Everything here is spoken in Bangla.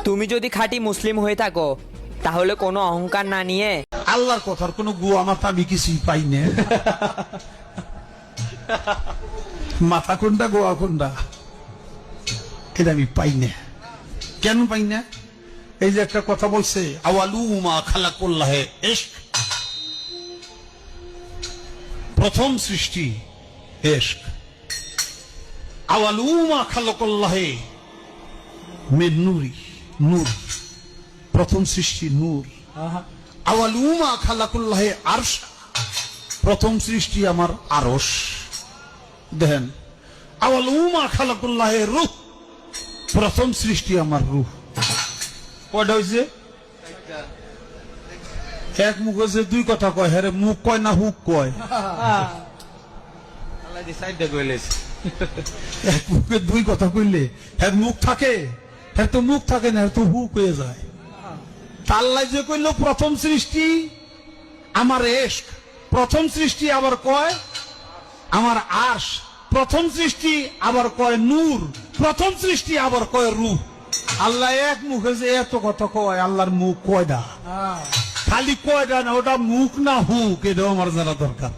তুমি যদি খাঁটি মুসলিম হয়ে থাকো তাহলে কোনো অহংকার না নিয়ে আল্লাহর কথার কোনো গু আমার তো আমি কিছুই পাই না। মাথা কোনটা গোয়া কোনটা এটা আমি পাই না। কেন পাই না? এই যে একটা কথা বলছে আওয়ালু মা খালাকুল্লাহে ইশক, প্রথম সৃষ্টি ইশক। আওয়ালু মা খালাকুল্লাহে মিন নূরি, নূর, প্রথম সৃষ্টি নূর। আওয়ালু মা খালাকুল্লাহে আরশ, প্রথম সৃষ্টি আমার আরশ। দেখেন আওয়ালু মা খালাকুল্লাহে রূহ, প্রথম সৃষ্টি আমার রূহ। কয়টা হয়েছে? এক মুখে যে দুই কথা কয়, হ্যাঁ মুখ কয় না হুক কয়? এক মুখে দুই কথা কইলে হ্যাঁ মুখ থাকে, হ্যাঁ তো মুখ থাকে না, তো হুক হয়ে যায়। আল্লাহ যে কইল প্রথম সৃষ্টি আমার ইশক, প্রথম সৃষ্টি আবার কয় আমার আরশ, প্রথম সৃষ্টি আবার কয় নূর, প্রথম সৃষ্টি আবার কয় রূহ। আল্লাহ এক মুখে যে এত কথা কয়, আল্লাহর মুখ কয়টা? খালি কয়টা না, ওটা মুখ না হুক, এটাও আমার জানা দরকার।